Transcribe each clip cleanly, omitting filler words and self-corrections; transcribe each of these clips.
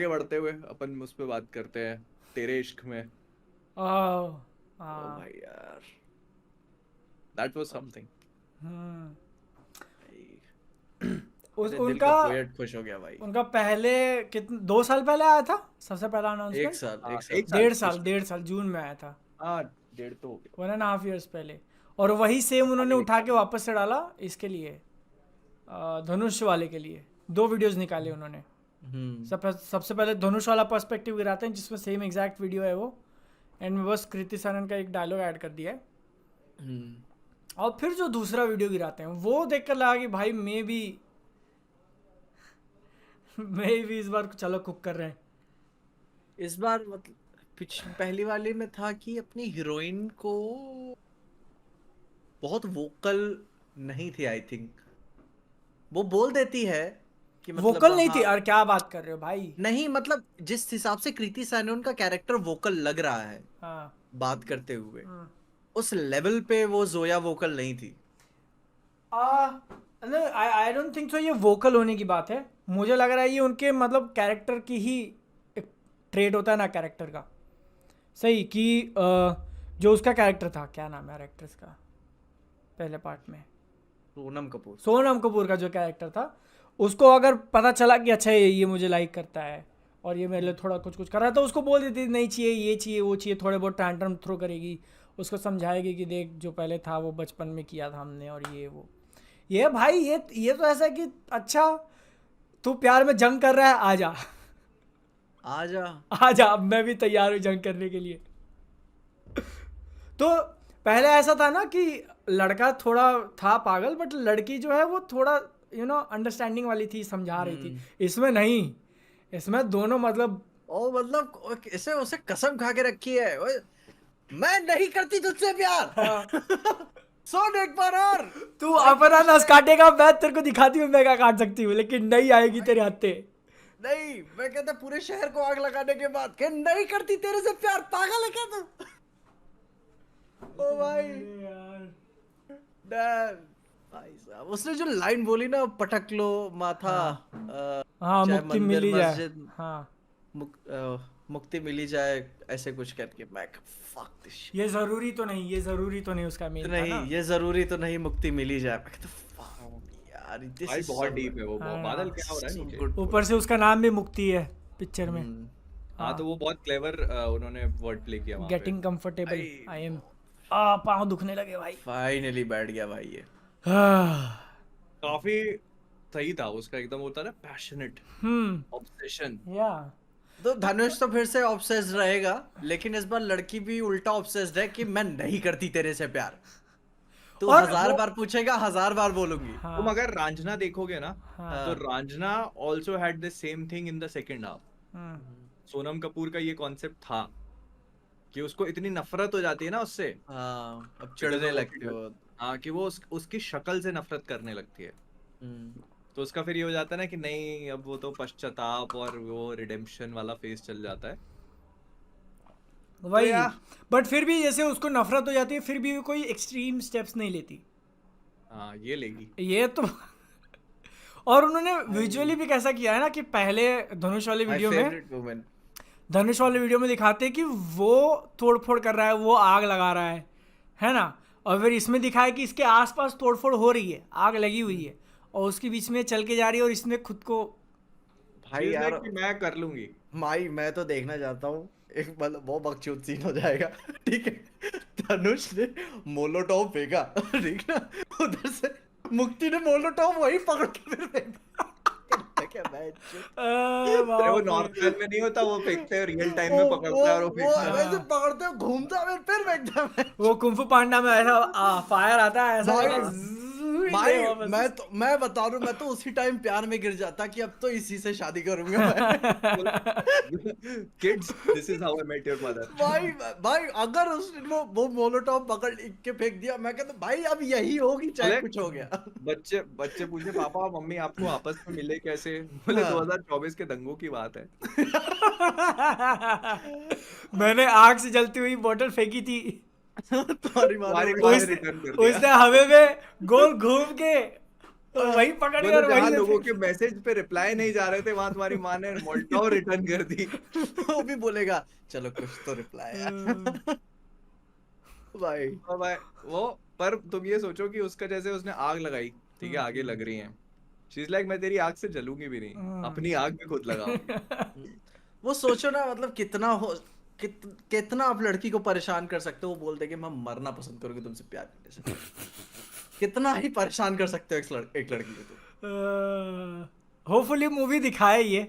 आगे बढ़ते हुए अपन उस पे बात करते हैं तेरे इश्क में। ओह, ओ हाँ। भाई यार, दैट वाज समथिंग। हम्म। उस मेरे दिल का उनका पोएट खुश हो गया भाई। उनका पहले कितने 2 साल पहले आया था सबसे पहला एक अनाउंसमेंट। साल, एक हाँ, साल। 1.5 साल पिछले 1.5 साल जून में आया था। हाँ, डेढ़ तो हो गया। 1.5 years पहले। और वही सेम उन्होंने आगे उठा लिखा के नहीं। वापस से डाला इसके लिए, धनुष वाले के लिए 2 वीडियोस निकाले उन्होंने। हम्म। सबसे पहले धनुष वाला पर्सपेक्टिव गिराते हैं जिसमें सेम एग्जैक्ट वीडियो है वो। एंड में बस कृति सनन का एक डायलॉग ऐड कर दिया है। हम्म। और फिर जो दूसरा वीडियो गिराते हैं वो देखकर लगा कि भाई मैं भी मैं भी इस बार चलो कुक कर रहे हैं। इस बार मतलब पहली वाली में था कि अपनी हीरोइन को बहुत वोकल नहीं थी, आई थिंक। वो बोल देती है कि मतलब वोकल नहीं थी हाँ। यार, क्या बात कर रहे हो भाई। नहीं मतलब जिस हिसाब से कृति सैनन का कैरेक्टर वोकल लग रहा है हाँ। बात करते हुए, हम्म। उस लेवल पे वो जोया वोकल नहीं थी। आ नहीं, आई आई डोंट थिंक सो ये वोकल होने की बात है। मुझे लग रहा है ये उनके मतलब कैरेक्टर की ही एक ट्रेड होता है ना कैरेक्टर का। सही कि जो उसका कैरेक्टर था, क्या नाम है यार एक्ट्रेस का पहले पार्ट में, सोनम कपूर। सोनम कपूर का जो कैरेक्टर था, उसको अगर पता चला कि अच्छा ये मुझे लाइक करता है और ये मेरे लिए थोड़ा कुछ कुछ कर रहा है तो उसको बोल देती नहीं चाहिए ये चाहिए वो चाहिए, थोड़े बहुत टैंट्रम थ्रो करेगी, उसको समझाएगी कि देख जो पहले था वो बचपन में किया था हमने और ये वो। ये भाई ये तो ऐसा है कि अच्छा तू प्यार में जंग कर रहा है, आ जा। आजा। आ जा, अब मैं भी तैयार हूँ जंग करने के लिए। तो पहले ऐसा था ना कि लड़का थोड़ा था पागल बट लड़की जो है वो थोड़ा अंडरस्टैंडिंग वाली थी, समझा रही थी। हम्म। इसमें नहीं, इसमें दोनों मतलब ओ मतलब इसे उसे कसम खा के रखी है, ओए, मैं नहीं करती तुझसे प्यार। हाँ, सुन एक बार और। तू भाई अपना पुश नस है। काटेगा मैं तेरे को दिखाती हूँ मैं क्या काट सकती हूँ, लेकिन नहीं आएगी तेरे भाई हत्थे। नहीं, मैं कहता पूरे शहर को आग लगाने के बाद कि नहीं करती तेरे से प्यार, पागल है क्या तू? ओ भाई यार। डैम। भाई साहब उसने जो लाइन बोली ना, पटक लो माथा, हाँ अ, हाँ, चाहे मुक्ति मिल मंदिर ही जाए। मस्जिद, हाँ, मुक्ति मिली जाए, ऐसे कुछ करके। मैं फक दिस ये शिट। ज़रूरी तो नहीं, ये ज़रूरी तो नहीं उसका मेन था नहीं ना। ये जरूरी तो नहीं मुक्ति मिली जाए। मैं कहता फक यार, दिस भाई इज बहुत सो डीप गुड, है वो। बादल हाँ, क्या हो रहा है सो नीचे? गुड ऊपर से पोएट्री। उसका नाम भी मुक्ति है पिक्चर में। हम्म। हाँ, हाँ, तो वो बहुत क्लेवर उन्होंने वर्ड प्ले किया वहां पे। गेटिंग कंफर्टेबल भाई आई एम। आ पाँव दुखने लगे भाई। फाइनली बैठ गया भाई ये। काफी सही था उसका, एकदम होता है ना पैशनेट हम्म। ऑब्सेशन। या तो धनुष तो फिर से ऑब्सेस्ड रहेगा, लेकिन इस बार लड़की भी उल्टा ऑब्सेस्ड है कि मैं नहीं करती तेरे से प्यार। तू और हजार वो, बार पूछेगा, हजार बार बोलूंगी। तुम हाँ अगर रांझना देखोगे ना, हाँ। तो हाँ। Raanjhanaa also had the same thing in the second half. Hmm. Sonam Kapoor का ये कॉन्सेप्ट था कि उसको इतनी नफरत हो जाती है ना उससे, हाँ अब बिकॉज चिढ़ने ऑफ लगते हो। हाँ, कि वो उसकी शक्ल से नफरत करने लगती है। हम्म। तो उसका फिर ये हो जाता है ना कि नहीं, अब वो तो पश्चाताप और वो रिडेम्पशन वाला फेज चल जाता है। तो वही। या बट फिर भी जैसे उसको नफरत हो जाती है फिर भी वो कोई एक्सट्रीम स्टेप्स नहीं लेती। हाँ, ये लेगी ये तो और उन्होंने भाई विजुअली भी कैसा किया है ना कि पहले धनुष वाले माय वीडियो में, फेवरेट वुमेन। धनुष वाले वीडियो में दिखाते हैं कि वो तोड़फोड़ कर रहा है, वो आग लगा रहा है ना। और फिर इसमें दिखाया कि इसके आसपास तोड़फोड़ हो रही है, आग लगी हुई है और उसके बीच में चल के जा रही है और इसने खुद को। भाई चीज है यार, कि मैं कर लूंगी। माई मैं तो देखना चाहता हूँ। एक मतलब बहुत बकचोद सीन हो जाएगा। ठीक है, धनुष ने मोलोटॉव फेंका, ठीक ना, उधर से मुक्ति ने मोलोटॉव वही पकड़ के फिर फेंका। मैं क्या अरे वो बाप रे। नॉर्मल में नहीं होता, वो फेंकते हैं रियल टाइम वो में, वो पकड़ता है और वो वो फेंकता है। वैसे हाँ, पकड़ते हैं, घूमता है फिर फेंकता है। वो कुंफू पांडा में ऐसा फायर आता है ऐसा भाई करके हाँ। भाई वापस। मैं बता रहा हूँ, मैं तो उसी टाइम प्यार में गिर जाता कि अब तो इसी से शादी करूंगा मैं। Kids, this is how I met your mother. भाई भाई अगर उसने वो मोलोटॉव पकड़ के फेंक दिया, मैं कहता भाई अब यही होगी चाहे बोले, कुछ हो गया। बच्चे बच्चे पूछे पापा मम्मी आपको आपस में मिले कैसे? बोले हाँ। 2024 के दंगों की बात है। मैंने आग से जलती हुई बोतल फेंकी थी, तुम्हारी माँ ने तुम्हारी उड़ा माँ ने दी। उसने रिटर्न कर दिया। उसने हवा में गोल घूम के और वही पकड़ के मतलब और जहाँ वही लोगों से के मैसेज पे रिप्लाई नहीं जा रहे थे वहां तुम्हारी माँ ने मोल्टोव रिटर्न कर दी। वो भी बोलेगा चलो कुछ तो रिप्लाई आया। भाई और भाई वो, पर तुम ये सोचो कि उसका जैसे उसने आग लगाई, ठीक है, आगे हम्म, लग रही है, शी इज लाइक मैं तेरी आग से जलूंगी भी नहीं, हम्म। अपनी आग भी खुद लगाओ। वो सोचो ना मतलब कितना हो, कितना आप लड़की को परेशान कर सकते हो, वो बोल दे कि मैं मरना पसंद करूंगी तुमसे प्यार करने से। कितना ही परेशान कर सकते हो एक लड़की को तुम। होपफुली मूवी दिखाए ये,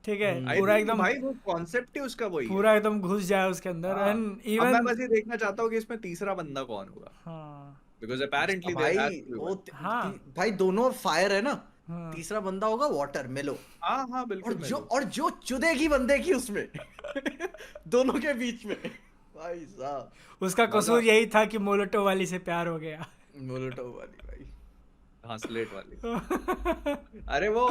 ठीक है, आई पूरा थिंक एकदम, भाई वो कॉन्सेप्ट ही उसका वही है। पूरा एकदम घुस जाए उसके अंदर हाँ, एंड अब मैं इवन। बस ये देखना चाहता हूँ कि इसमें तीसरा बंदा कौन होगा, हाँ बिकॉज अपेरेंटली देयर भाई हैज टू बी वो वन। हाँ भाई दोनों फायर है ना। हाँ। तीसरा बंदा होगा वाटर मेलो। हाँ हाँ बिल्कुल मेलो। और जो चुदेगी बंदे की उसमें दोनों के बीच में भाई साहब उसका मजा। कसूर यही था कि मोलोटो वाली से प्यार हो गया। मोलोटोव वाली भाई। हाँ स्लेट वाली। अरे वो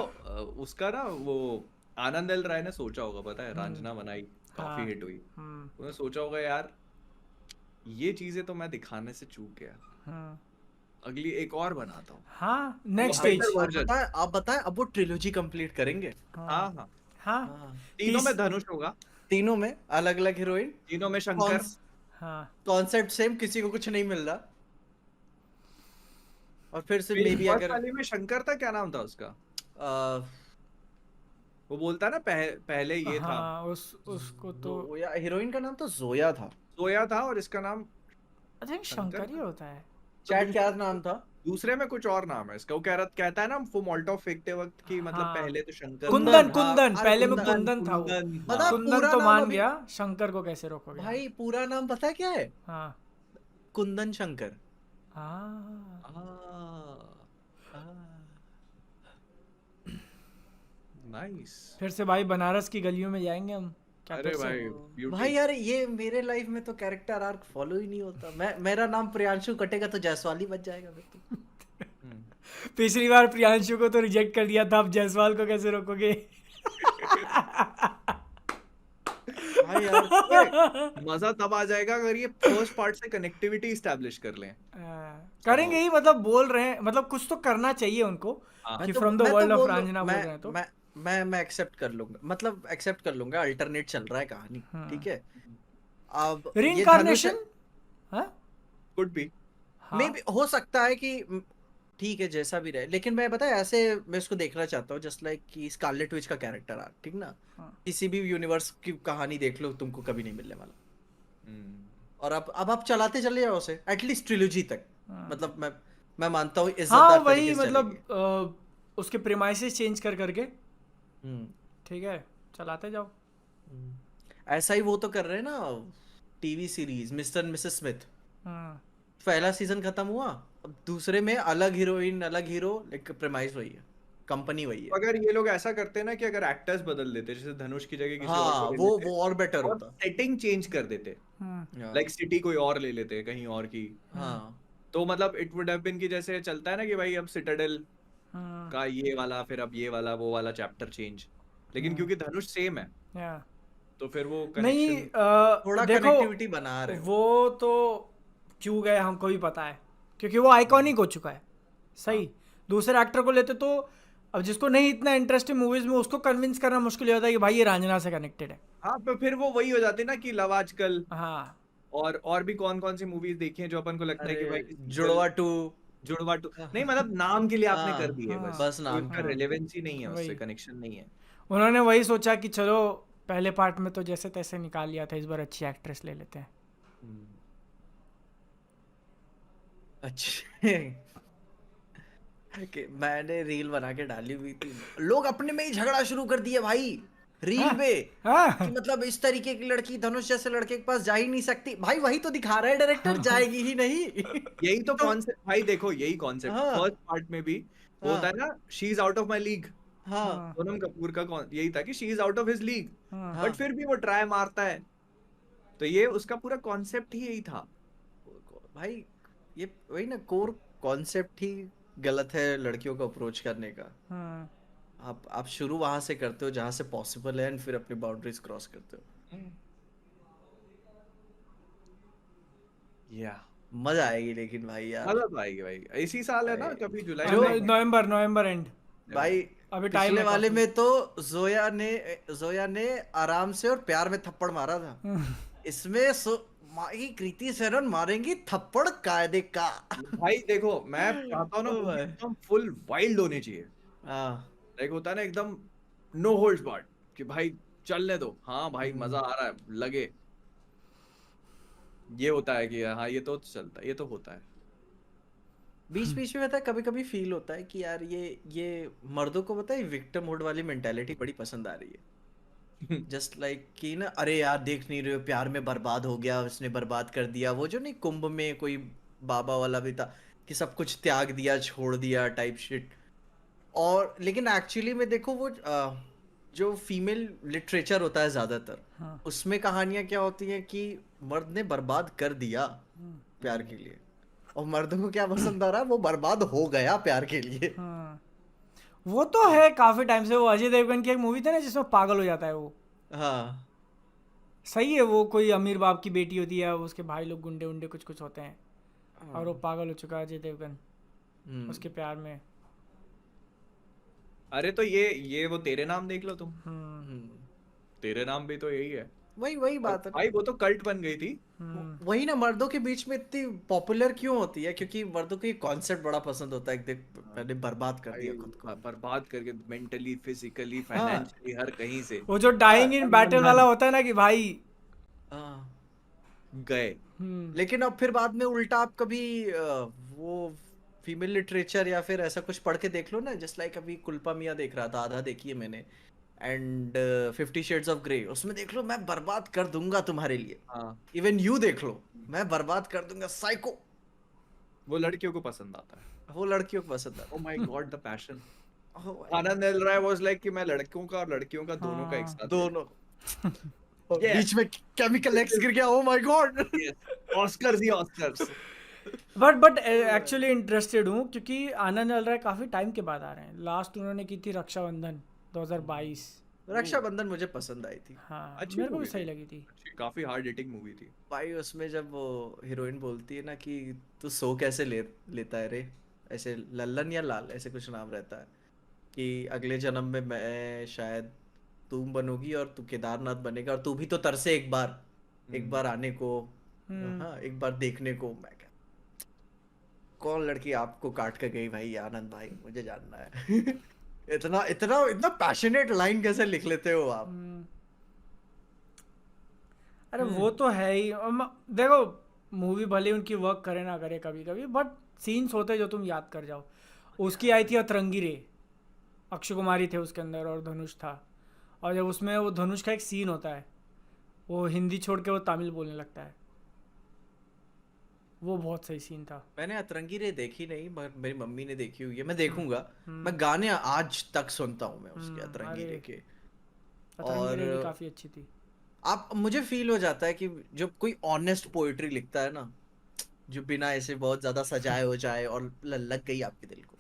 उसका ना वो आनंद एल राय ने सोचा होगा, पता है, रांझना बनाई, काफी हाँ। हिट हुई, हम्म। उन्होंने सोचा होगा यार ये चीजें तो मैं दिखाने से चूक गया, हाँ अगली एक और बनाता हूँ, हाँ, वो नेक्स्ट बेटर स्टेज। वर्जन। आप बताएं अब वो ट्रिलोजी कंप्लीट करेंगे। हाँ हाँ हाँ, हाँ। हाँ तीनों तीस। में धनुष होगा, तीनों में अलग अलग हीरोइन। तीनों में कौन शंकर। हाँ कॉन्सेप्ट सेम, किसी को कुछ नहीं मिल रहा। और फिर से मे बी फर्स्ट अगर वाली में शंकर था, क्या नाम था उसका, आ, वो बोलता है ना पहले ये था, हाँ, उसको तो जोया, हीरोइन का नाम तो जोया था। सोया था, और इसका नाम आई थिंक शंकर शंकर ही था। होता है। तो चैट क्या दूसरे नाम था? दूसरे में कुछ और नाम है इसका, वो कहता है ना वो मोल्टो फेंकते वक्त कि मतलब हाँ, पहले तो शंकर था। कुंदन कुंदन, हाँ कुंदन, अरे पहले में कुंदन। कुंदन था वो। कुंदन, बता हाँ। कुंदन पूरा तो नाम मान अभी। गया, शंकर को कैसे रोकोगे आप? भाई पूरा नाम पता है क्या है? हाँ कुंदन शंकर। हाँ। नाइस। फिर से भाई बनारस की गलियों में जाएंगे हम, क्या फिर अरे से? भाई भाई ब्यूटी। यार ये मेरे लाइफ में तो कैरेक्टर आर्क फॉलो ही नहीं होता। मेरा नाम प्रियांशु कटेगा तो जायसवाल ही बच जाएगा फिर तो। पिछली बार प्रियांशु को तो रिजेक्ट कर दिया था, अब जायसवाल को कैसे रोकोगे? भाई यार ओए, मजा तब आ जाएगा अगर ये फर्स्ट पार्ट से कनेक्टिविटी स्टैब्लिश कर लें। करेंगे ही, मतलब बोल रहे हैं, मतलब कुछ तो करना चाहिए उनको, हाँ। कि फ्रॉम द मैं तो वर्ल्ड ऑफ बोल रांझना बोल रहे हैं तो। मैं एक्सेप्ट कर लूंगा, मतलब एक्सेप्ट कर लूंगा, अल्टरनेट चल रहा है कहानी, ठीक है। अब ये धनुष रीइंकार्नेशन। हाँ कुड बी। हाँ। में भी हो सकता है कि ठीक है जैसा भी रहे, लेकिन मैं बताया ऐसे मैं इसको देखना चाहता हूँ जस्ट लाइक कि स्कारलेट विच का कैरेक्टर आ, ठीक ना। हाँ। किसी भी यूनिवर्स की कहानी देख लो, तुमको कभी नहीं मिलने वाला। हम्म, और अब आप चलाते चले जाओ उसे एटलीस्ट ट्रिलोजी तक। मतलब मैं मानता हूँ हाँ इज्जतदार वही तरीके से मतलब चलेगी। उसके प्रेमाइसेस चेंज कर करके, हम्म ठीक है, चलाते जाओ। ऐसा ही वो तो कर रहे हैं ना, TV series mister and Mrs Smith. हाँ पहला सीजन खत्म हुआ, अब दूसरे में अलग हीरोइन अलग हीरो, लाइक प्रेमाइस वही है, कंपनी वही तो है। अगर ये लोग ऐसा करते ना कि अगर एक्टर्स बदल देते, जैसे धनुष की जगह किसी और हाँ को ले वो लेते, वो और बेटर और होता। सेटिंग चेंज कर देते, हाँ लाइक सिटी कोई और ले लेते कहीं और की, हाँ तो मतलब इट वुड हैव बीन कि जैसे चलता है ना कि भाई अब सिटाडेल हाँ का ये वाला, फिर अब ये वाला, वो वाला चैप्टर चेंज, लेकिन क्योंकि धनुष सेम है या तो फिर वो नहीं, कनेक्शन। थोड़ा देखो, कनेक्टिविटी बना रहे हो। वो तो क्यों गए हमको भी पता है, क्योंकि वो आइकॉनिक हो चुका है। सही। दूसरे एक्टर को लेते तो, अब जिसको नहीं इतना इंटरेस्ट है मूवीज में, उसको कन्विंस करना मुश्किल हो जाता है कि भाई ये रांझना से कनेक्टेड है। हाँ तो फिर वो वही हो जाती ना कि लव आजकल, हाँ और भी कौन कौन सी मूवीज देखी हैं जो अपन को लगता है अरे कि भाई सीक्वल, जुड़वा टू। जुड़वा टू, नहीं मतलब नाम के लिए आपने कर हाँ दिए बस, हाँ बस कोई नाम उसका के लिए। रेलेवेंसी नहीं है, उससे वही, कनेक्शन नहीं है। उन्होंने वही सोचा कि चलो पहले पार्ट में तो जैसे तैसे निकाल लिया था, इस बार अच्छी एक्ट्रेस ले लेते हैं। अच्छे कि मैंने रील बना के डाली हुई थी, लोग अपने में ही झगड़ा शुरू कर दिए भाई रील हाँ पे, कि हाँ मतलब इस तरीके की लड़की धनुष जैसे लड़के के पास जा ही नहीं सकती। भाई वही तो दिखा रहा है डायरेक्टर, जाएगी ही नहीं। यही तो तो कॉन्सेप्ट भाई, देखो यही कॉन्सेप्ट हाँ फर्स्ट पार्ट में भी वो होता है हाँ ना, she is out of my league, हाँ हाँ सोनम कपूर का यही था कि she is out of his league, हाँ बट हाँ फिर भी वो ट्राई मारता है, तो ये उसका पूरा कॉन्सेप्ट ही यही था। भाई ये वही ना, कोर कॉन्सेप्ट ही गलत है लड़कियों को अप्रोच करने का। हाँ। आप शुरू वहां से करते हो जहां से पॉसिबल है, एंड फिर अपनी बाउंड्रीज क्रॉस करते हो। या मजा आएगी लेकिन भाई यार। मजा तो आएगी भाई, इसी साल है ना, भाई, कभी जुलाई जो में? नवंबर एंड। भाई अभी टाइम पिछले है वाले काफी। में तो जोया ने आराम से और प्यार में थप्पड़ मारा था। इसमें माही कृति सेनन मारेंगी थप्पड़ कायदे का। भाई देखो, मैं चाहता हूँ ना ओ मूवी भाई। एकदम फुल वाइल्ड होनी चाहिए। हाँ। लाइक होता है ना एकदम नो होल्ड्स बार्ड, कि भाई चलने दो, हाँ भाई मजा आ रहा है लगे। ये होता है कि हाँ ये तो चलता है, ये तो होता है। बीच बीच में पता है कभी कभी फील होता है कि यार ये मर्दों को पता है विक्टिम हुड वाली मेंटेलिटी बड़ी पसंद आ रही है। जस्ट लाइक कि ना, अरे यार देख नहीं रहे हो, प्यार में बर्बाद हो गया, उसने बर्बाद कर दिया। वो जो नहीं कुंभ में कोई बाबा वाला भी था कि सब कुछ त्याग दिया छोड़ दिया टाइप शिट। और लेकिन एक्चुअली में देखो वो जो फीमेल लिटरेचर होता है ज्यादातर, हाँ। उसमें कहानियां क्या होती हैं कि मर्द ने बर्बाद कर दिया प्यार के लिए, और मर्द को क्या पसंद आ रहा है, वो बर्बाद हो गया प्यार के लिए। हाँ, वो तो है काफी टाइम से। वो अजय देवगन की एक मूवी थी ना जिसमें पागल हो जाता है वो। हाँ। सही है, वो कोई अमीर बाप की बेटी होती है, उसके भाई लोग गुंडे उंडे कुछ कुछ होते हैं, और वो पागल हो चुका है अजय देवगन हम्म। उसके प्यार में। अरे तो ये वो तेरे नाम देख लो तुम। हम्म। तेरे नाम भी तो यही है। वही वही और बात है ना। भाई वो तो कल्ट बन गई थी। वही ना, मर्दों के बीच में इतनी पॉपुलर क्यों होती है, क्योंकि मर्दों को ये कॉन्सेप्ट बड़ा पसंद होता है कि देख मैंने बर्बाद कर भाई दिया खुद को। बर्बाद करके, मेंटली फिजिकली हाँ। फाइनेंशियली हर कहीं से। वो जो डाइंग इन धन धन बैटल वाला धन होता है ना कि भाई। हाँ। गए। लेकिन अब फिर बाद में उल्टा आप कभी वो फीमेल लिटरेचर या फिर ऐसा कुछ पढ़ के देख लो ना, जस्ट लाइक अभी कुलपा मियाँ देख रहा था, आधा देखी है मैंने, एंड 50 शेड्स ऑफ ग्रे, उसमें देख लो मैं बर्बाद कर दूंगा तुम्हारे लिए। हाँ, इवन यू देख लो, मैं बर्बाद कर दूंगा, साइको। वो लड़कियों को पसंद आता है। वो लड़कियों को पसंद oh my God the passion. आता है। आनंद एल राय वाज लाइक कि मैं लड़कों का और लड़कियों का दोनों का एक हाँ। साथ दोनों। और Yes. बीच में केमिकल एक्स गिर गया, oh my God. Yes, Oscars he Oscars. But actually interested हूँ क्योंकि आनंद अल राय काफी टाइम के बाद आ रहे हैं। लास्ट उन्होंने की थी रक्षाबंधन 2022। रक्षाबंधन मुझे पसंद आई थी हाँ, अच्छी मेरे को भी मूवी सही थी, लगी थी। अच्छी काफी हार्ड हिटिंग मूवी थी। भाई। उसमें जब वो हीरोइन बोलती है ना कि तू सो कैसे लेता है रे, ऐसे लल्लन या लाल ऐसे कुछ नाम रहता है, कि अगले जन्म में मैं शायद तुम बनोगी और तू केदारनाथ बनेगा, और तू भी तो तरसे एक बार आने को, हाँ एक बार देखने को। मैं क्या, कौन लड़की आपको काट के गई भाई आनंद भाई, मुझे जानना है। इतना इतना इतना पैशनेट लाइन कैसे लिख लेते हो आप। अरे वो तो है ही। और देखो, मूवी भले उनकी वर्क करे ना करे कभी कभी, बट सीन्स होते जो तुम याद कर जाओ। उसकी आई थी अतरंगी रे, अक्षय कुमारी थे उसके अंदर और धनुष था। और जब उसमें वो धनुष का एक सीन होता है, वो हिंदी छोड़ के वो तमिल बोलने लगता है, वो बहुत सही सीन था। मैंने अतरंगी रे देखी नहीं, मगर मेरी मम्मी ने देखी हुई है, मैं देखूंगा। मैं गाने आज तक सुनता हूँ मैं उसके, अतरंगी रे अरे के। अतरंगी रे भी और काफी अच्छी थी। आप, मुझे फील हो जाता है कि जब कोई ऑनेस्ट पोएट्री लिखता है ना, जो बिना ऐसे बहुत ज्यादा सजाए हो जाए, और लग गई आपके दिल को,